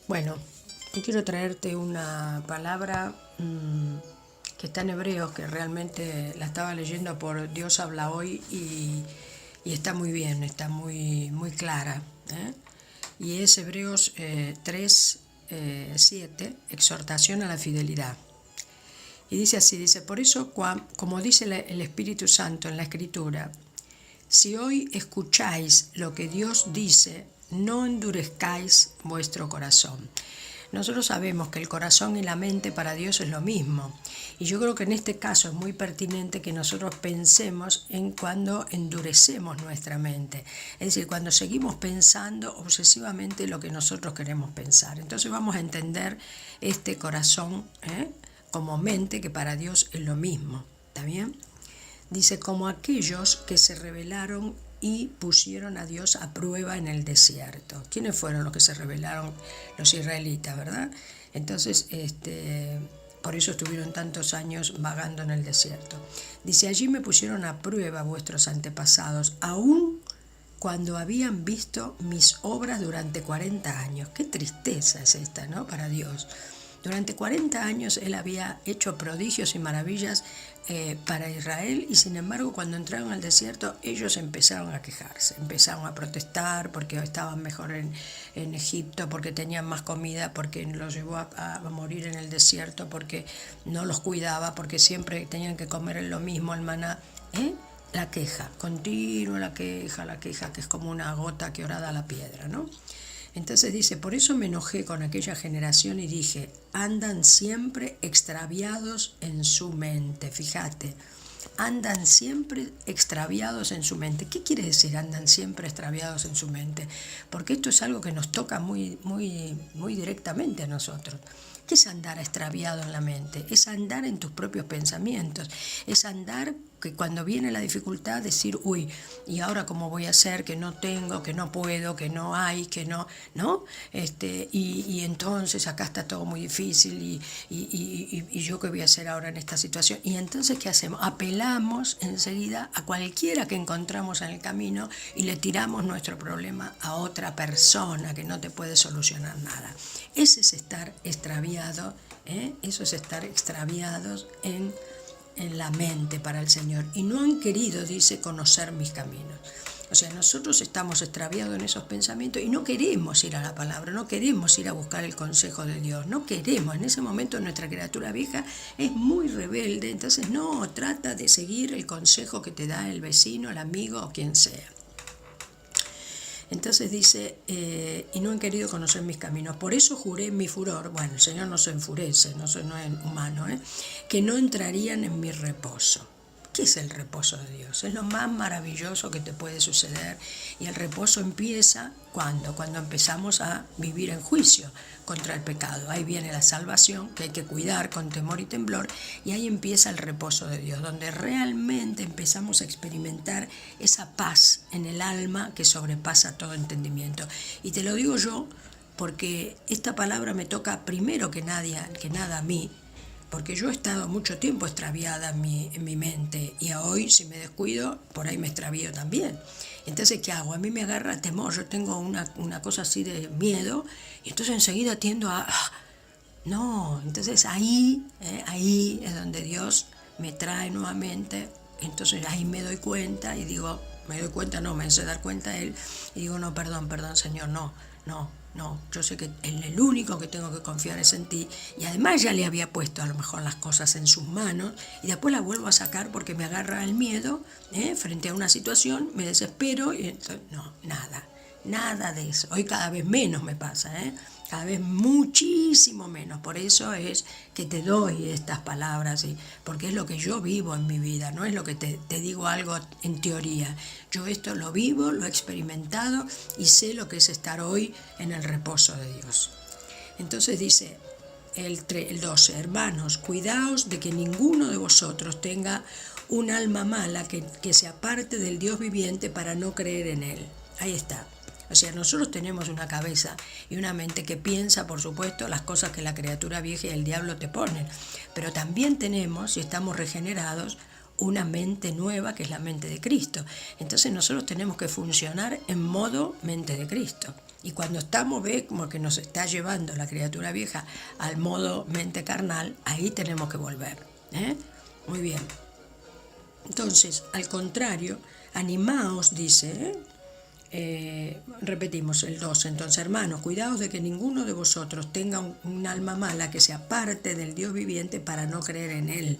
Bueno, yo quiero traerte una palabra que está en Hebreos, que realmente la estaba leyendo por Dios habla hoy y está muy bien, está muy clara. Y es Hebreos 3, 7, exhortación a la fidelidad. Y dice así, dice, por eso, como dice el Espíritu Santo en la Escritura, si hoy escucháis lo que Dios dice, no endurezcáis vuestro corazón. Nosotros sabemos que el corazón y la mente para Dios es lo mismo. Y yo creo que en este caso es muy pertinente que nosotros pensemos en cuando endurecemos nuestra mente. Es decir, cuando seguimos pensando obsesivamente lo que nosotros queremos pensar. Entonces vamos a entender este corazón como mente, que para Dios es lo mismo. ¿Está bien? Dice, como aquellos que se rebelaron y pusieron a Dios a prueba en el desierto. ¿Quiénes fueron los que se rebelaron? Los israelitas, ¿verdad? Entonces, por eso estuvieron tantos años vagando en el desierto. Dice, allí me pusieron a prueba vuestros antepasados, aún cuando habían visto mis obras durante 40 años. Qué tristeza es esta, ¿no? Para Dios. Durante 40 años él había hecho prodigios y maravillas para Israel, y sin embargo cuando entraron al desierto ellos empezaron a quejarse, empezaron a protestar porque estaban mejor en Egipto, porque tenían más comida, porque los llevó a morir en el desierto, porque no los cuidaba, porque siempre tenían que comer lo mismo, el maná. La queja, continua la queja, que es como una gota que horada la piedra, ¿no? Entonces dice, por eso me enojé con aquella generación y dije, andan siempre extraviados en su mente. Fíjate, andan siempre extraviados en su mente. ¿Qué quiere decir andan siempre extraviados en su mente? Porque esto es algo que nos toca muy directamente a nosotros. ¿Qué es andar extraviado en la mente? Es andar en tus propios pensamientos, es andar que cuando viene la dificultad decir, uy, ¿y ahora cómo voy a hacer? Que no tengo, que no puedo, que no hay, que no, ¿no? Y entonces acá está todo muy difícil y yo qué voy a hacer ahora en esta situación. Y entonces, ¿qué hacemos? Apelamos enseguida a cualquiera que encontramos en el camino y le tiramos nuestro problema a otra persona que no te puede solucionar nada. Ese es estar extraviado, eso es estar extraviados en la mente para el Señor, y no han querido, dice, conocer mis caminos. O sea, nosotros estamos extraviados en esos pensamientos y no queremos ir a la palabra, no queremos ir a buscar el consejo de Dios, no queremos. En ese momento nuestra criatura vieja es muy rebelde, entonces no, trata de seguir el consejo que te da el vecino, el amigo o quien sea. Entonces dice, y no han querido conocer mis caminos. Por eso juré en mi furor, bueno, el Señor no se enfurece, no es humano, que no entrarían en mi reposo. ¿Qué es el reposo de Dios? Es lo más maravilloso que te puede suceder. Y el reposo empieza cuando empezamos a vivir en juicio contra el pecado. Ahí viene la salvación, que hay que cuidar con temor y temblor, y ahí empieza el reposo de Dios, donde realmente empezamos a experimentar esa paz en el alma que sobrepasa todo entendimiento. Y te lo digo yo porque esta palabra me toca primero que nada a mí, porque yo he estado mucho tiempo extraviada en mi mente, y hoy si me descuido, por ahí me extravío también. Entonces, ¿qué hago? A mí me agarra temor, yo tengo una cosa así de miedo, y entonces enseguida tiendo a... No, entonces ahí es donde Dios me trae nuevamente. Entonces ahí me doy cuenta y digo, me hace dar cuenta Él, y digo, no, perdón, Señor, no, yo sé que el único que tengo que confiar es en ti, y además ya le había puesto a lo mejor las cosas en sus manos, y después las vuelvo a sacar porque me agarra el miedo, frente a una situación, me desespero, y entonces, no, nada de eso. Hoy cada vez menos me pasa, cada vez muchísimo menos. Por eso es que te doy estas palabras, porque es lo que yo vivo en mi vida, no es lo que te digo algo en teoría. Yo esto lo vivo, lo he experimentado y sé lo que es estar hoy en el reposo de Dios. Entonces dice el 12, hermanos, cuidaos de que ninguno de vosotros tenga un alma mala que se aparte del Dios viviente para no creer en Él. Ahí está. O sea, nosotros tenemos una cabeza y una mente que piensa, por supuesto, las cosas que la criatura vieja y el diablo te ponen. Pero también tenemos, si estamos regenerados, una mente nueva, que es la mente de Cristo. Entonces nosotros tenemos que funcionar en modo mente de Cristo. Y cuando estamos, ve, como que nos está llevando la criatura vieja al modo mente carnal, ahí tenemos que volver. Muy bien. Entonces, al contrario, animaos, dice, repetimos el 2, entonces hermanos, cuidaos de que ninguno de vosotros tenga un alma mala que se aparte del Dios viviente para no creer en Él.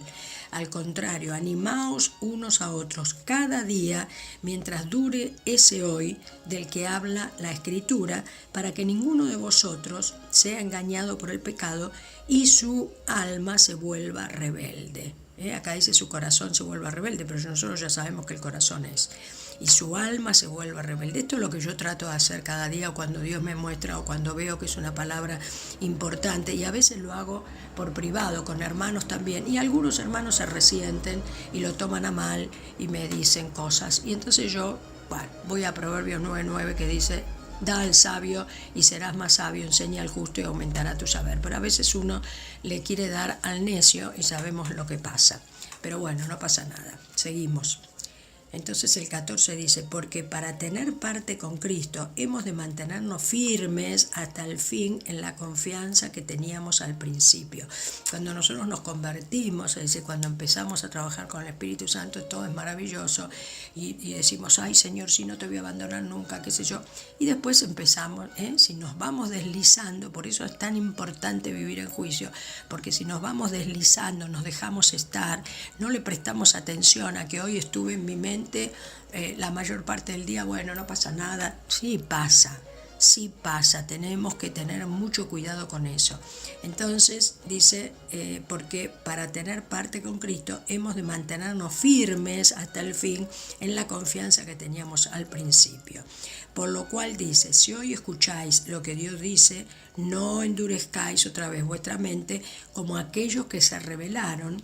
Al contrario, animaos unos a otros cada día mientras dure ese hoy del que habla la Escritura, para que ninguno de vosotros sea engañado por el pecado y su alma se vuelva rebelde. Acá dice su corazón se vuelva rebelde, pero nosotros ya sabemos que el corazón es. Y su alma se vuelva rebelde. Esto es lo que yo trato de hacer cada día cuando Dios me muestra o cuando veo que es una palabra importante. Y a veces lo hago por privado, con hermanos también. Y algunos hermanos se resienten y lo toman a mal y me dicen cosas. Y entonces yo, voy a Proverbios 9:9 que dice: da al sabio y serás más sabio, enseña al justo y aumentará tu saber. Pero a veces uno le quiere dar al necio y sabemos lo que pasa. Pero bueno, no pasa nada. Seguimos. Entonces el 14 dice: porque para tener parte con Cristo hemos de mantenernos firmes hasta el fin en la confianza que teníamos al principio. Cuando nosotros nos convertimos, es decir, cuando empezamos a trabajar con el Espíritu Santo, todo es maravilloso y decimos: ay Señor, si no te voy a abandonar nunca, qué sé yo. Y después empezamos, si nos vamos deslizando, por eso es tan importante vivir en juicio, porque si nos vamos deslizando, nos dejamos estar, no le prestamos atención a que hoy estuve en mi mente la mayor parte del día, bueno, no pasa nada. Sí pasa, tenemos que tener mucho cuidado con eso. Entonces dice, porque para tener parte con Cristo hemos de mantenernos firmes hasta el fin en la confianza que teníamos al principio. Por lo cual dice: si hoy escucháis lo que Dios dice, no endurezcáis otra vez vuestra mente como aquellos que se rebelaron.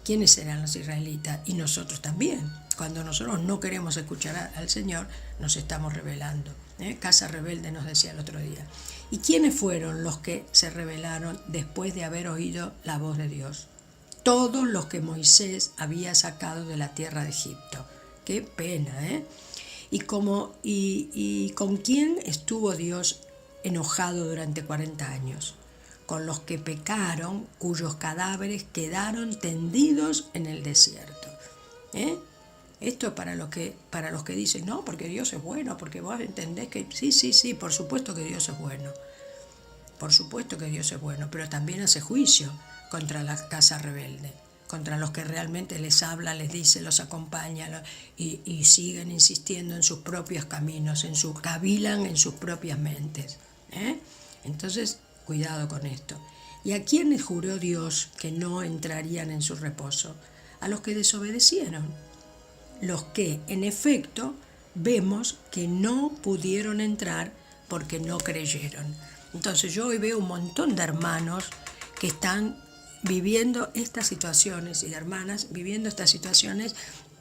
¿Quiénes eran los israelitas? Y nosotros también. Cuando nosotros no queremos escuchar al Señor, nos estamos rebelando. Casa rebelde nos decía el otro día. ¿Y quiénes fueron los que se rebelaron después de haber oído la voz de Dios? Todos los que Moisés había sacado de la tierra de Egipto. Qué pena, ¿Y con quién estuvo Dios enojado durante 40 años? Con los que pecaron, cuyos cadáveres quedaron tendidos en el desierto. Esto es para los que dicen: no, porque Dios es bueno, porque vos entendés que sí, por supuesto que Dios es bueno. Por supuesto que Dios es bueno, pero también hace juicio contra la casa rebelde, contra los que realmente les habla, les dice, los acompaña y siguen insistiendo en sus propios caminos, cavilan en sus propias mentes. Entonces, cuidado con esto. ¿Y a quiénes juró Dios que no entrarían en su reposo? A los que desobedecieron. Los que, en efecto, vemos que no pudieron entrar porque no creyeron. Entonces yo hoy veo un montón de hermanos que están viviendo estas situaciones y de hermanas viviendo estas situaciones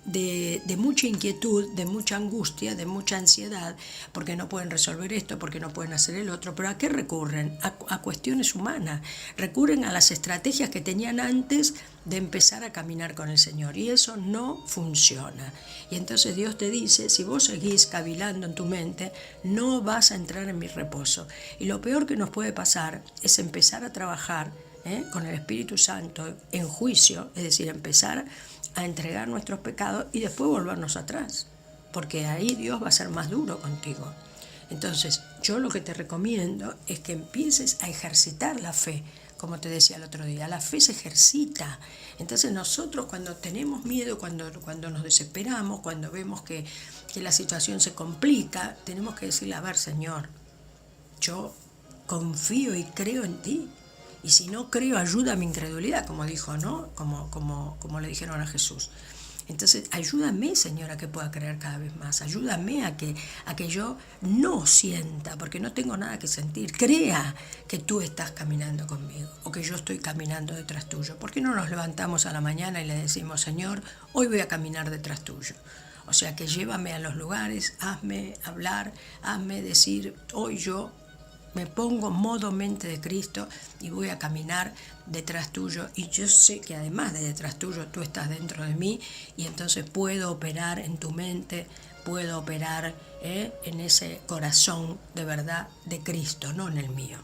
de mucha inquietud, de mucha angustia, de mucha ansiedad, porque no pueden resolver esto, porque no pueden hacer el otro. ¿Pero a qué recurren? A cuestiones humanas. Recurren a las estrategias que tenían antes de empezar a caminar con el Señor, y eso no funciona. Y entonces Dios te dice: si vos seguís cavilando en tu mente, no vas a entrar en mi reposo. Y lo peor que nos puede pasar es empezar a trabajar con el Espíritu Santo en juicio, es decir, empezar a entregar nuestros pecados y después volvernos atrás, porque ahí Dios va a ser más duro contigo. Entonces, yo lo que te recomiendo es que empieces a ejercitar la fe, como te decía el otro día. La fe se ejercita. Entonces nosotros, cuando tenemos miedo, cuando nos desesperamos, cuando vemos que la situación se complica, tenemos que decirle: a ver, Señor, yo confío y creo en ti. Y si no creo, ayuda a mi incredulidad, como dijo, ¿no? Como le dijeron a Jesús. Entonces, ayúdame, Señor, a que pueda creer cada vez más. Ayúdame a que yo no sienta, porque no tengo nada que sentir. Crea que tú estás caminando conmigo o que yo estoy caminando detrás tuyo. ¿Por qué no nos levantamos a la mañana y le decimos: Señor, hoy voy a caminar detrás tuyo? O sea, que llévame a los lugares, hazme hablar, hazme decir: hoy yo me pongo modo mente de Cristo y voy a caminar detrás tuyo, y yo sé que además de detrás tuyo tú estás dentro de mí, y entonces puedo operar en tu mente, puedo operar en ese corazón de verdad de Cristo, no en el mío.